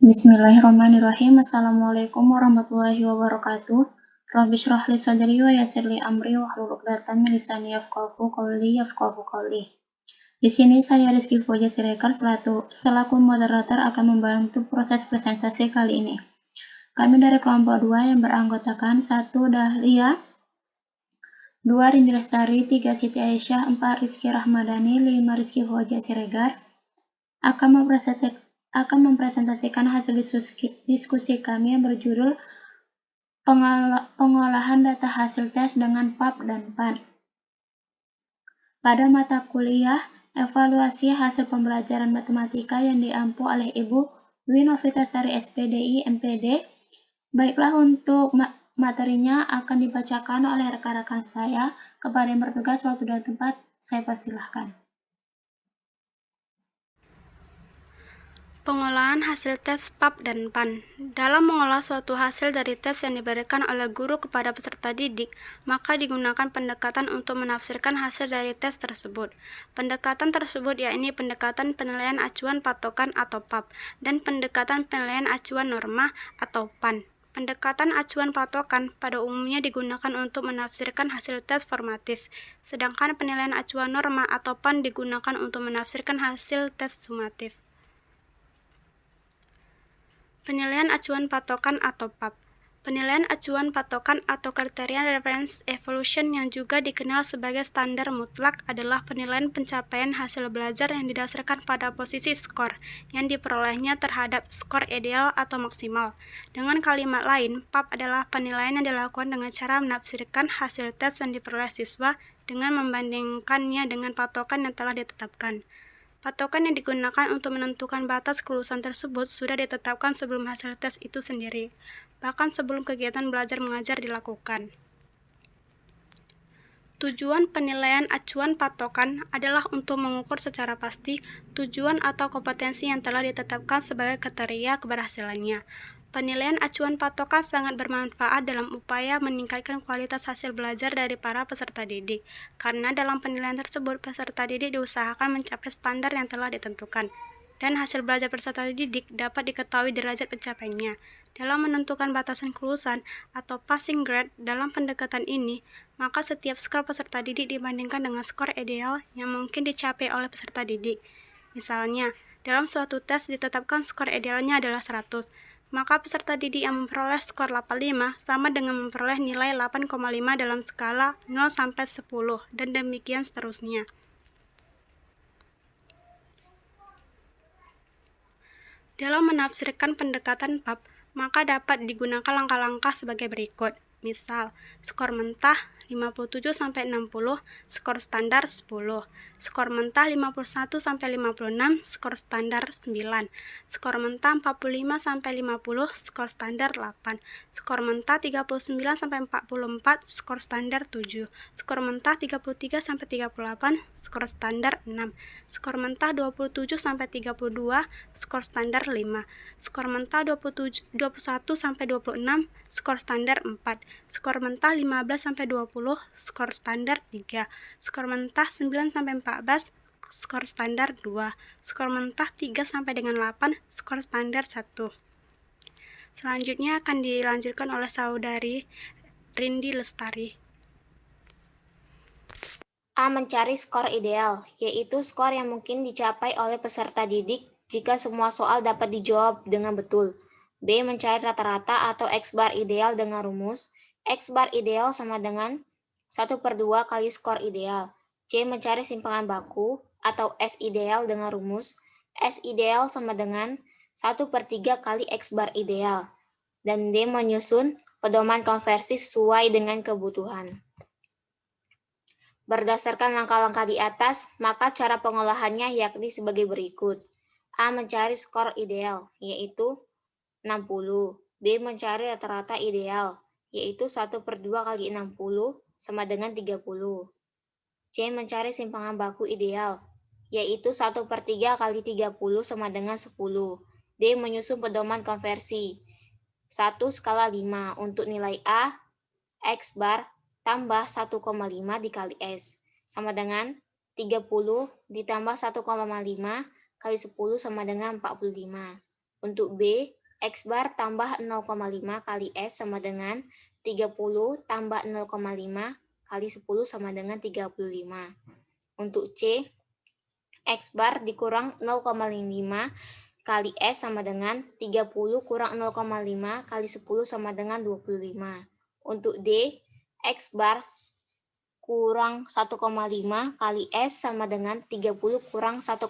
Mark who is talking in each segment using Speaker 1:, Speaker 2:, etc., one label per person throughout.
Speaker 1: Bismillahirrahmanirrahim. Assalamualaikum warahmatullahi wabarakatuh. Rabbi shrah li sadri wa yassir li amri wahlul 'uqdatam min lisani yafqahu qawli. Di sini saya Rizky Foja Siregar selaku moderator akan membantu proses presentasi kali ini. Kami dari kelompok 2 yang beranggotakan 1 Dahlia, 2 Rindi Lestari, 3 Siti Aisyah, 4 Rizky Rahmadani, 5 Rizky Foja Siregar akan mempresentasikan hasil diskusi kami yang berjudul pengolahan data hasil tes dengan PAP dan PAN. Pada mata kuliah evaluasi hasil pembelajaran matematika yang diampu oleh Ibu Dwi Novitasari SPDI MPD. Baiklah, untuk materinya akan dibacakan oleh rekan-rekan saya. Kepada yang bertugas waktu dan tempat, saya persilahkan.
Speaker 2: Pengolahan hasil tes PAP dan PAN. Dalam mengolah suatu hasil dari tes yang diberikan oleh guru kepada peserta didik, maka digunakan pendekatan untuk menafsirkan hasil dari tes tersebut. Pendekatan tersebut yakni pendekatan penilaian acuan patokan atau PAP dan pendekatan penilaian acuan norma atau PAN. Pendekatan acuan patokan pada umumnya digunakan untuk menafsirkan hasil tes formatif, sedangkan penilaian acuan norma atau PAN digunakan untuk menafsirkan hasil tes sumatif. Penilaian acuan patokan atau PAP. Penilaian acuan patokan atau Criterion Reference Evaluation yang juga dikenal sebagai standar mutlak adalah penilaian pencapaian hasil belajar yang didasarkan pada posisi skor yang diperolehnya terhadap skor ideal atau maksimal. Dengan kalimat lain, PAP adalah penilaian yang dilakukan dengan cara menafsirkan hasil tes yang diperoleh siswa dengan membandingkannya dengan patokan yang telah ditetapkan. Patokan yang digunakan untuk menentukan batas kelulusan tersebut sudah ditetapkan sebelum hasil tes itu sendiri, bahkan sebelum kegiatan belajar mengajar dilakukan. Tujuan penilaian acuan patokan adalah untuk mengukur secara pasti tujuan atau kompetensi yang telah ditetapkan sebagai kriteria keberhasilannya. Penilaian acuan patokan sangat bermanfaat dalam upaya meningkatkan kualitas hasil belajar dari para peserta didik, karena dalam penilaian tersebut peserta didik diusahakan mencapai standar yang telah ditentukan, dan hasil belajar peserta didik dapat diketahui derajat pencapaiannya. Dalam menentukan batasan kelulusan atau passing grade dalam pendekatan ini, maka setiap skor peserta didik dibandingkan dengan skor ideal yang mungkin dicapai oleh peserta didik. Misalnya, dalam suatu tes ditetapkan skor idealnya adalah 100, maka peserta didik yang memperoleh skor 85 sama dengan memperoleh nilai 8,5 dalam skala 0 sampai 10, dan demikian seterusnya. Dalam menafsirkan pendekatan PAP, maka dapat digunakan langkah-langkah sebagai berikut. Misal, skor mentah 57-60, skor standar 10. Skor mentah 51-56, skor standar 9. Skor mentah 45-50, skor standar 8. Skor mentah 39-44, skor standar 7. Skor mentah 33-38, skor standar 6. Skor mentah 27-32, skor standar 5. Skor mentah 21-26, skor standar 4. Skor mentah 15-20, skor standar 3. Skor mentah 9-14, skor standar 2. Skor mentah 3-8, skor standar 1. Selanjutnya akan dilanjutkan oleh saudari Rindi Lestari.
Speaker 3: A. Mencari skor ideal, yaitu skor yang mungkin dicapai oleh peserta didik jika semua soal dapat dijawab dengan betul. B. Mencari rata-rata atau X-bar ideal dengan rumus X-bar ideal sama dengan 1/2 kali skor ideal. C. Mencari simpangan baku atau S ideal dengan rumus S ideal sama dengan 1/3 kali X-bar ideal. Dan D. Menyusun pedoman konversi sesuai dengan kebutuhan. Berdasarkan langkah-langkah di atas, maka cara pengolahannya yakni sebagai berikut. A. Mencari skor ideal, yaitu 60. B. Mencari rata-rata ideal, yaitu 1/2 kali 60 sama dengan 30. C. Mencari simpangan baku ideal, yaitu 1/3 kali 30 sama dengan 10. D. Menyusun pedoman konversi 1 skala 5 untuk nilai A, X bar tambah 1,5 dikali S, sama dengan 30 ditambah 1,5 kali 10 sama dengan 45. Untuk B, X bar tambah 0,5 kali S sama dengan 30 tambah 0,5 kali 10 sama dengan 35. Untuk C, X bar dikurang 0,5 kali S sama dengan 30 kurang 0,5 kali 10 sama dengan 25. Untuk D, X bar kurang 1,5 kali S sama dengan 30 kurang 1,5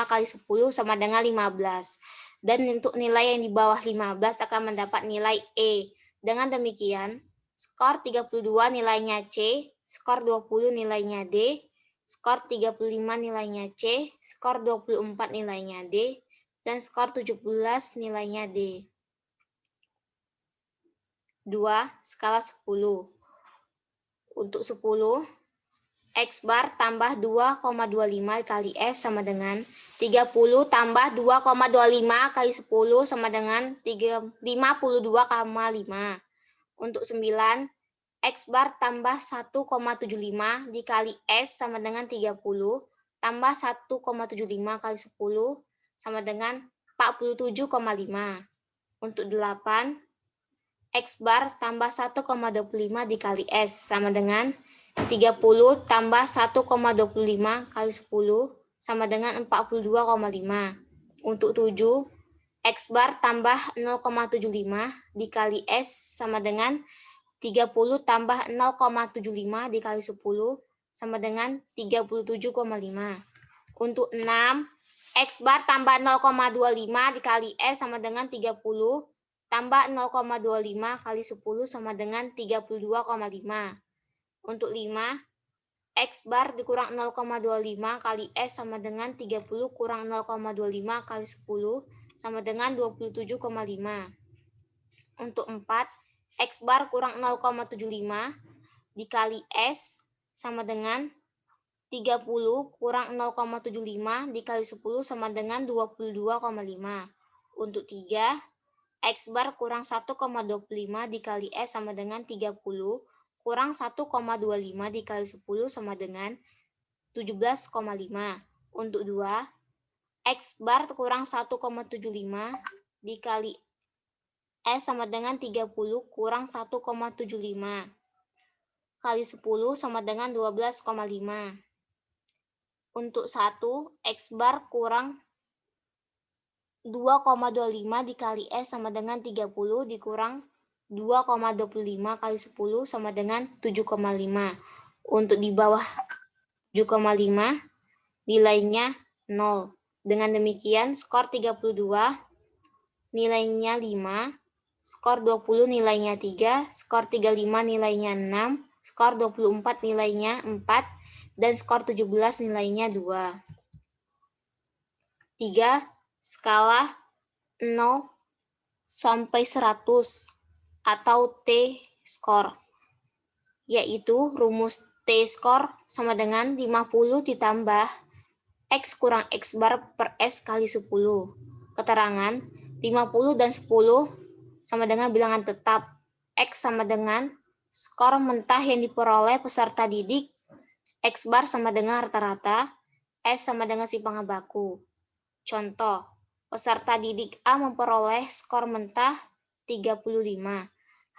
Speaker 3: kali 10 sama dengan 15. Dan untuk nilai yang di bawah 15 akan mendapat nilai E. Dengan demikian, skor 32 nilainya C, skor 20 nilainya D, skor 35 nilainya C, skor 24 nilainya D, dan skor 17 nilainya D. 2. Skala 10. Untuk 10, X bar tambah 2,25 kali S sama dengan 30 tambah 2,25 kali 10 sama dengan 52,5. Untuk 9, X bar tambah 1,75 dikali S sama dengan 30 tambah 1,75 kali 10 sama dengan 47,5. Untuk 8, X bar tambah 1,25 dikali S sama dengan 30 tambah 1,25 kali 10 sama dengan 42,5. Untuk 7, X bar tambah 0,75 dikali S sama dengan 30 tambah 0,75 dikali 10 sama dengan 37,5. Untuk 6, X bar tambah 0,25 dikali S sama dengan 30 tambah 0,25 kali 10 sama dengan 32,5. Untuk 5, X bar dikurang 0,25 kali S sama dengan 30 kurang 0,25 kali 10 sama dengan 27,5. Untuk 4, X bar kurang 0,75 dikali S sama dengan 30 kurang 0,75 dikali 10 sama dengan 22,5. Untuk 3, X bar kurang 1,25 dikali S sama dengan 30 kurang 1,25 dikali 10 sama dengan 17,5. Untuk 2, X bar kurang 1,75 dikali S sama dengan 30 kurang 1,75 kali 10 sama dengan 12,5. Untuk 1, X bar kurang 2,25 dikali S sama dengan 30 dikurang 2,25 kali 10 sama dengan 7,5. Untuk di bawah 7,5 nilainya 0. Dengan demikian skor 32 nilainya 5, skor 20 nilainya 3, skor 35 nilainya 6, skor 24 nilainya 4, dan skor 17 nilainya 2. 3. Skala 0 sampai 100 atau T-skor, yaitu rumus T-skor sama dengan 50 ditambah X kurang X bar per S kali 10. Keterangan 50 dan 10 sama dengan bilangan tetap. X sama dengan skor mentah yang diperoleh peserta didik, X bar sama dengan rata-rata, S sama dengan simpangan baku. Contoh, peserta didik A memperoleh skor mentah 35,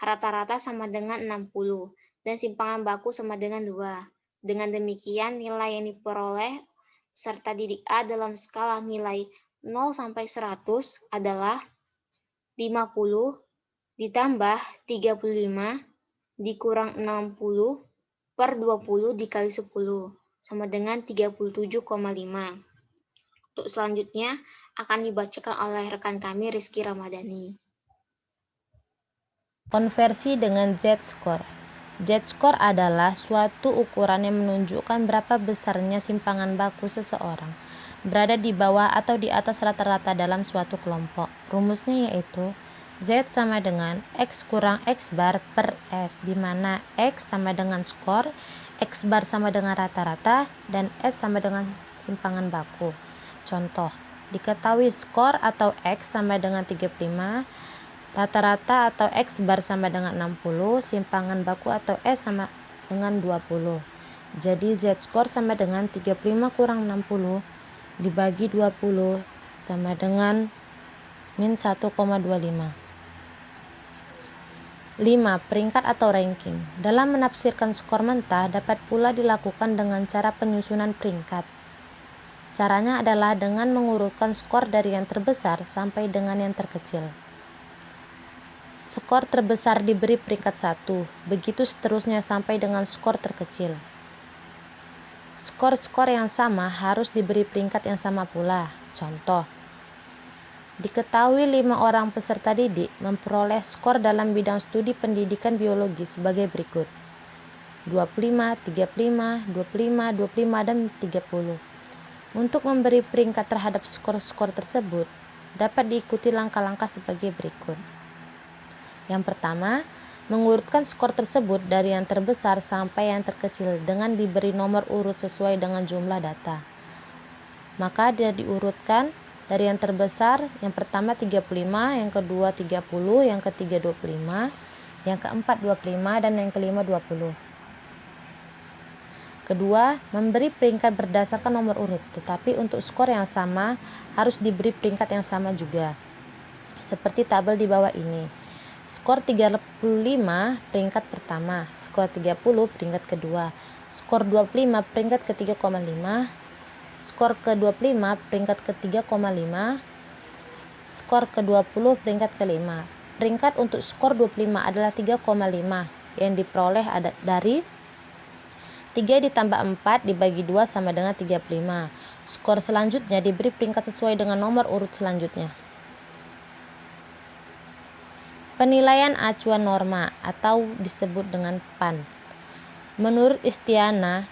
Speaker 3: rata-rata sama dengan 60, dan simpangan baku sama dengan 2. Dengan demikian, nilai yang diperoleh peserta didik A dalam skala nilai 0 sampai 100 adalah 50 ditambah 35 dikurang 60 per 20 dikali 10 sama dengan 37,5. Untuk selanjutnya akan dibacakan oleh rekan kami Rizky Ramadhani.
Speaker 4: Konversi dengan Z-score. Z-score adalah suatu ukuran yang menunjukkan berapa besarnya simpangan baku seseorang berada di bawah atau di atas rata-rata dalam suatu kelompok. Rumusnya yaitu Z sama dengan X kurang X bar per S, di mana X sama dengan skor, X bar sama dengan rata-rata, dan S sama dengan simpangan baku. Contoh, diketahui skor atau X sama dengan 35, rata-rata atau X bar sama dengan 60, simpangan baku atau S sama dengan 20. Jadi Z-score sama dengan 35 kurang 60 dibagi 20 sama dengan min 1,25. 5. Peringkat atau ranking. Dalam menafsirkan skor mentah dapat pula dilakukan dengan cara penyusunan peringkat. Caranya adalah dengan mengurutkan skor dari yang terbesar sampai dengan yang terkecil. Skor terbesar diberi peringkat 1, begitu seterusnya sampai dengan skor terkecil. Skor-skor yang sama harus diberi peringkat yang sama pula. Contoh, diketahui 5 orang peserta didik memperoleh skor dalam bidang studi pendidikan biologi sebagai berikut: 25, 35, 25, 25, dan 30. Untuk memberi peringkat terhadap skor-skor tersebut, dapat diikuti langkah-langkah sebagai berikut. Yang pertama, mengurutkan skor tersebut dari yang terbesar sampai yang terkecil dengan diberi nomor urut sesuai dengan jumlah data. Maka dia diurutkan dari yang terbesar, yang pertama 35, yang kedua 30, yang ketiga 25, yang keempat 25, dan yang kelima 20. Kedua, memberi peringkat berdasarkan nomor urut, tetapi untuk skor yang sama harus diberi peringkat yang sama juga. Seperti tabel di bawah ini. Skor 35 peringkat pertama, skor 30 peringkat kedua, skor 25 peringkat ke-3,5, skor ke-25 peringkat ke-3,5, skor ke-20 peringkat ke-5. Peringkat untuk skor 25 adalah 3,5 yang diperoleh dari 3 ditambah 4 dibagi 2 sama dengan 35. Skor selanjutnya diberi peringkat sesuai dengan nomor urut selanjutnya. Penilaian acuan norma atau disebut dengan PAN. Menurut Istiana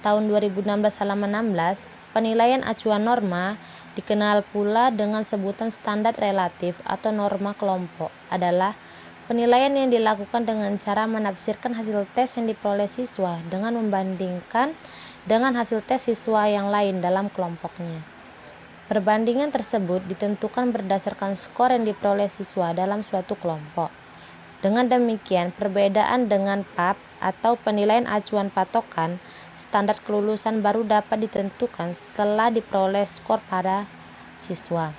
Speaker 4: tahun 2016 halaman 16, penilaian acuan norma dikenal pula dengan sebutan standar relatif atau norma kelompok adalah penilaian yang dilakukan dengan cara menafsirkan hasil tes yang diperoleh siswa dengan membandingkan dengan hasil tes siswa yang lain dalam kelompoknya. Perbandingan tersebut ditentukan berdasarkan skor yang diperoleh siswa dalam suatu kelompok. Dengan demikian, perbedaan dengan PAP atau penilaian acuan patokan standar kelulusan baru dapat ditentukan setelah diperoleh skor pada siswa.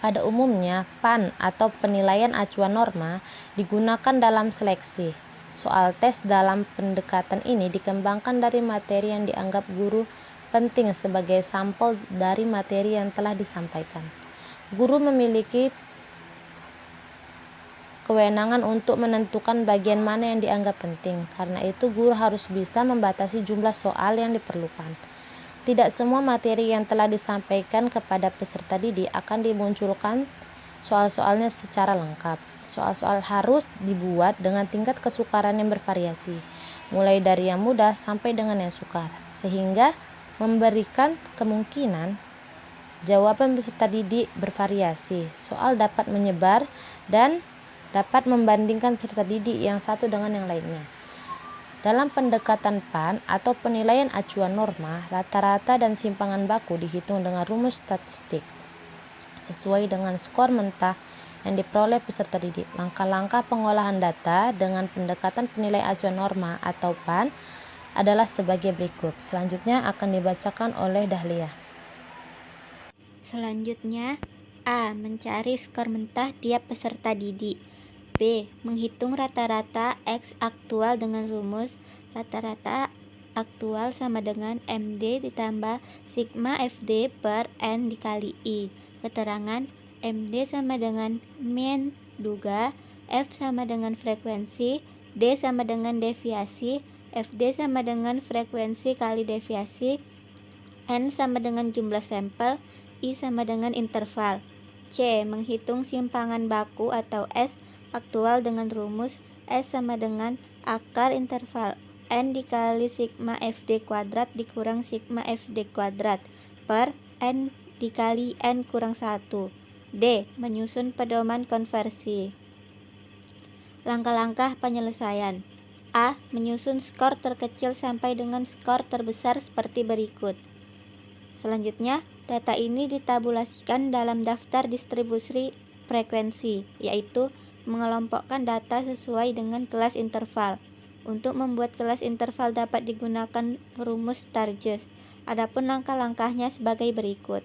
Speaker 4: Pada umumnya, PAN atau penilaian acuan norma digunakan dalam seleksi. Soal tes dalam pendekatan ini dikembangkan dari materi yang dianggap guru penting sebagai sampel dari materi yang telah disampaikan. Guru memiliki kewenangan untuk menentukan bagian mana yang dianggap penting. Karena itu, guru harus bisa membatasi jumlah soal yang diperlukan. Tidak semua materi yang telah disampaikan kepada peserta didik akan dimunculkan soal-soalnya secara lengkap. Soal-soal harus dibuat dengan tingkat kesukaran yang bervariasi, mulai dari yang mudah sampai dengan yang sukar, sehingga memberikan kemungkinan jawaban peserta didik bervariasi. Soal dapat menyebar dan dapat membandingkan peserta didik yang satu dengan yang lainnya. Dalam pendekatan PAN atau penilaian acuan norma, rata-rata dan simpangan baku dihitung dengan rumus statistik sesuai dengan skor mentah yang diperoleh peserta didik. Langkah-langkah pengolahan data dengan pendekatan penilaian acuan norma atau PAN adalah sebagai berikut. Selanjutnya akan dibacakan oleh Dahlia.
Speaker 5: Selanjutnya, A. Mencari skor mentah tiap peserta didik. B. Menghitung rata-rata X aktual dengan rumus rata-rata aktual sama dengan MD ditambah sigma FD per N dikali I. Keterangan MD sama dengan mean duga, F sama dengan frekuensi, D sama dengan deviasi, FD sama dengan frekuensi kali deviasi, N sama dengan jumlah sampel, I sama dengan interval. C. Menghitung simpangan baku atau S aktual dengan rumus S sama dengan akar interval N dikali sigma FD kuadrat dikurang sigma FD kuadrat per N dikali N kurang 1. D. Menyusun pedoman konversi. Langkah-langkah penyelesaian. A. Menyusun skor terkecil sampai dengan skor terbesar seperti berikut. Selanjutnya, data ini ditabulasikan dalam daftar distribusi frekuensi, yaitu mengelompokkan data sesuai dengan kelas interval. Untuk membuat kelas interval dapat digunakan rumus Sturges. Adapun langkah-langkahnya sebagai berikut.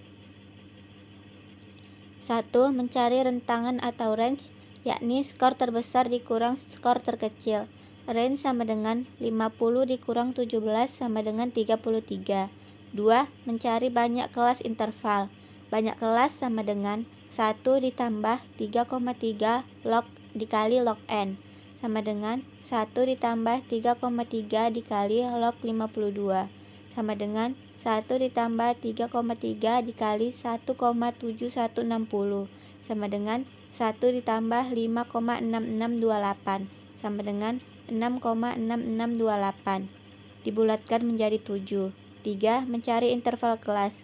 Speaker 5: 1. Mencari rentangan atau range, yakni skor terbesar dikurang skor terkecil. Range sama dengan 50 dikurang 17 sama dengan 33. 2. Mencari banyak kelas interval. Banyak kelas sama dengan 1 ditambah 3,3 log dikali log n sama dengan 1 ditambah 3,3 dikali log 52 sama dengan 1 ditambah 3,3 dikali 1,7160 sama dengan 1 ditambah 5,6628 sama dengan 6,6628 dibulatkan menjadi 7. 3. Mencari interval kelas.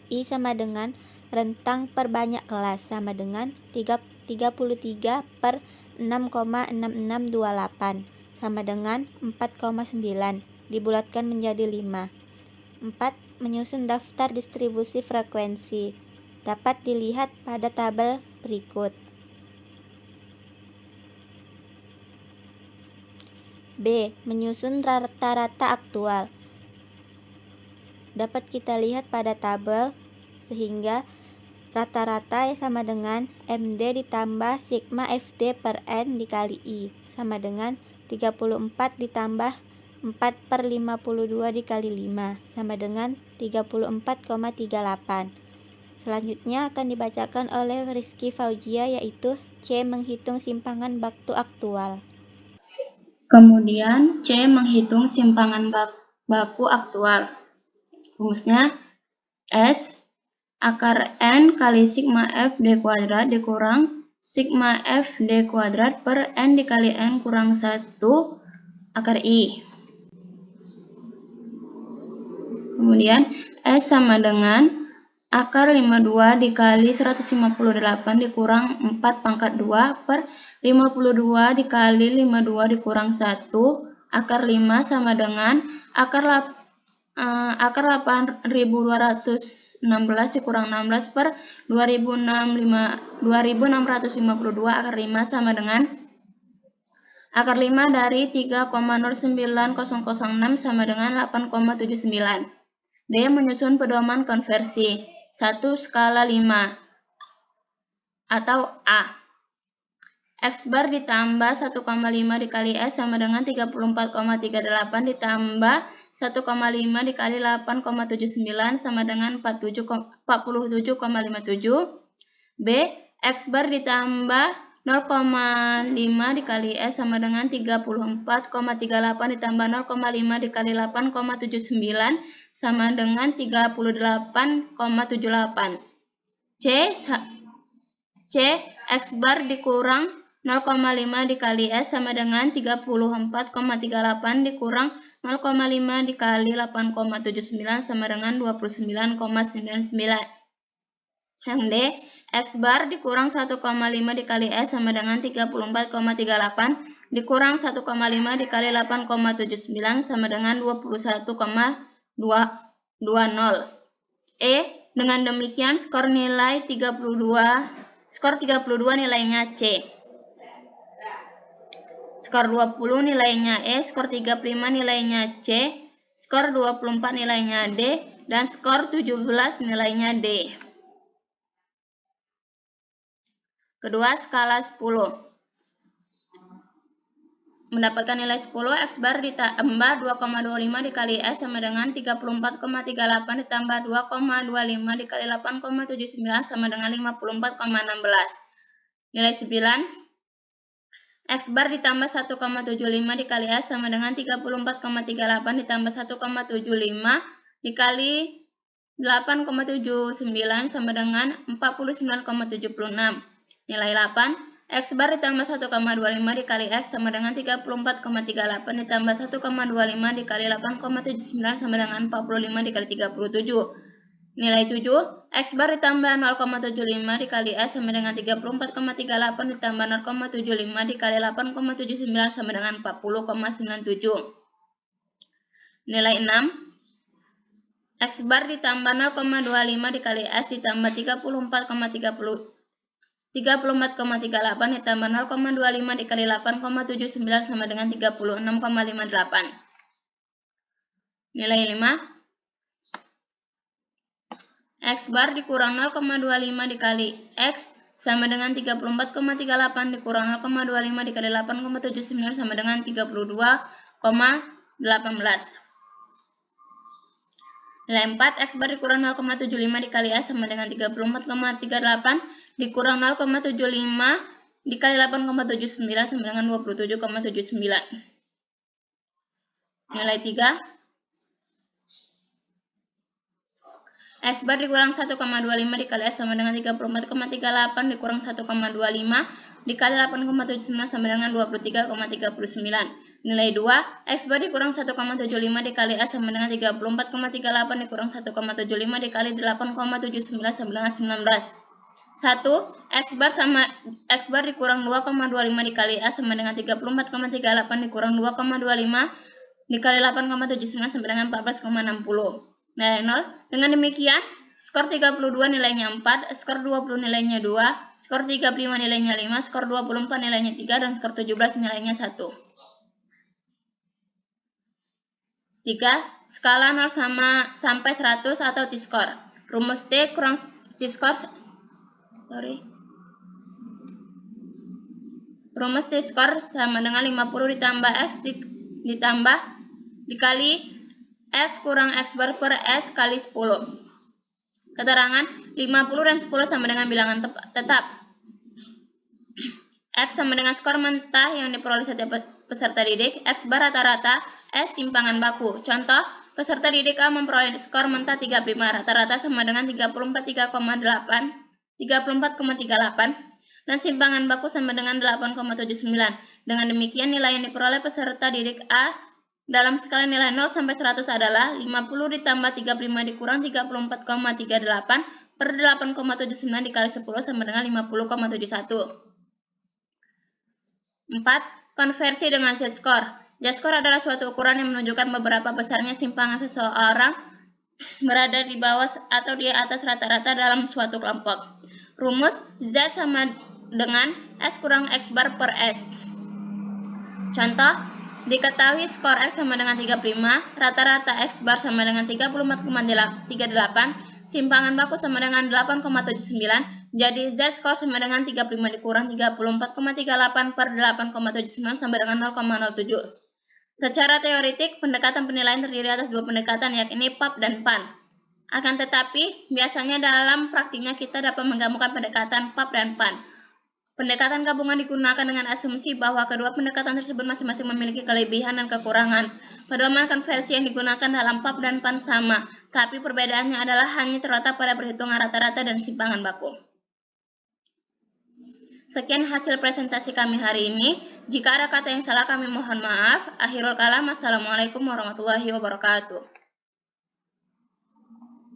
Speaker 5: I sama dengan rentang per banyak kelas sama dengan 33 per 6,6628 sama dengan 4,9 dibulatkan menjadi 5. 4. Menyusun daftar distribusi frekuensi. Dapat dilihat pada tabel berikut. B. Menyusun rata-rata aktual. Dapat kita lihat pada tabel sehingga rata-rata sama dengan MD ditambah sigma FD per N dikali I sama dengan 34 ditambah 4 per 52 dikali 5 sama dengan 34,38. Selanjutnya akan dibacakan oleh Rizky Fauzia, yaitu C. Menghitung simpangan baku aktual.
Speaker 1: Kemudian C. Menghitung simpangan baku aktual. Rumusnya S akar N kali sigma F D kuadrat dikurang sigma F D kuadrat per N dikali N kurang 1 akar I. Kemudian S sama dengan akar 52 dikali 158 dikurang 4 pangkat 2 per 52 dikali 52 dikurang 1 akar 5 sama dengan akar 8216 dikurang 16 per 2652 akar 5 sama dengan akar 5 dari 3,09006 sama dengan 8,79. D. Menyusun pedoman konversi 1 skala 5 atau A. X bar ditambah 1,5 dikali S sama dengan 34,38 ditambah 1,5 dikali 8,79 sama dengan 47,57. B. X bar ditambah 0,5 dikali S sama dengan 34,38 ditambah 0,5 dikali 8,79 sama dengan 38,78. C. X bar dikurang 0,5 dikali S sama dengan 34,38 dikurang 0,5 dikali 8,79 sama dengan 29,99. Yang D. X bar dikurang 1,5 dikali S sama dengan 34,38 dikurang 1,5 dikali 8,79 sama dengan 21,20. E. Dengan demikian skor 32 nilainya C. Skor 20 nilainya E, skor 35 nilainya C, skor 24 nilainya D, dan skor 17 nilainya D. Kedua, skala 10. Mendapatkan nilai 10, X bar ditambah 2,25 dikali S sama dengan 34,38 ditambah 2,25 dikali 8,79 sama dengan 54,16. Nilai 9, X bar ditambah 1,75 dikali S sama dengan 34,38 ditambah 1,75 dikali 8,79 sama dengan 49,76. Nilai 8, X bar ditambah 1,25 dikali X sama dengan 34,38 ditambah 1,25 dikali 8,79 sama dengan 45 dikali 37. Nilai 7, X bar ditambah 0,75 dikali S sama dengan 34,38 ditambah 0,75 dikali 8,79 sama dengan 40,97. Nilai 6, X bar ditambah 0,25 dikali S ditambah 34,38 ditambah 0,25 dikali 8,79 sama dengan 36,58. Nilai 5, X bar dikurang 0,25 dikali X sama dengan 34,38 dikurang 0,25 dikali 8,79 sama dengan 32,18. Nilai 4, X bar dikurang 0,75 dikali S sama dengan 34,38 dikurang 0,75 dikali 8,79 sama dengan 27,79. Nilai 3, X bar dikurang 1,25 dikali S sama dengan 34,38 dikurang 1,25 dikali 8,79 sama dengan 23,39. Nilai 2, X bar dikurang 1,75 dikali S sama dengan 34,38 dikurang 1,75 dikali 8,79 sama dengan 19. 1. X bar dikurang 2,25 dikali S sama dengan 34,38 dikurang 2,25 dikali 8,79 sama dengan 14,60. Nilai 0. Dengan demikian, skor 32 nilainya 4, skor 20 nilainya 2, skor 35 nilainya 5, skor 24 nilainya 3, dan skor 17 nilainya 1. 3. Skala 0 sampai 100 atau T-score. Rumus Rumus T-score sama dengan 50 ditambah X dikali X kurang X bar per S kali 10. Keterangan 50 dan 10 sama dengan bilangan tetap. X sama dengan skor mentah yang diperoleh setiap peserta didik, X bar rata-rata, S simpangan baku. Contoh, peserta didik A memperoleh skor mentah 35, rata-rata sama dengan 34,38, dan simpangan baku sama dengan 8,79. Dengan demikian, nilai yang diperoleh peserta didik A dalam skala nilai 0 sampai 100 adalah 50 ditambah 35 dikurang 34,38 per 8,79 dikali 10 sama dengan 50,71. 4. Konversi dengan Z-score. Z-score adalah suatu ukuran yang menunjukkan beberapa besarnya simpangan seseorang berada di bawah atau di atas rata-rata dalam suatu kelompok. Rumus Z sama dengan S kurang X bar per S. Contoh, diketahui skor X sama dengan 35, rata-rata X bar sama dengan 34,38, simpangan baku sama dengan 8,79, jadi Z skor sama dengan 35 dikurang 34,38 per 8,79 sama dengan 0,07. Secara teoretik, pendekatan penilaian terdiri atas dua pendekatan, yakni PAP dan PAN. Akan tetapi, biasanya dalam praktiknya kita dapat menggabungkan pendekatan PAP dan PAN. Pendekatan gabungan digunakan dengan asumsi bahwa kedua pendekatan tersebut masing-masing memiliki kelebihan dan kekurangan. Pedoman konversi yang digunakan dalam PAP dan PAN sama, tapi perbedaannya adalah hanya terletak pada perhitungan rata-rata dan simpangan baku. Sekian hasil presentasi kami hari ini. Jika ada kata yang salah kami mohon maaf. Akhirul kalam, Assalamualaikum warahmatullahi wabarakatuh.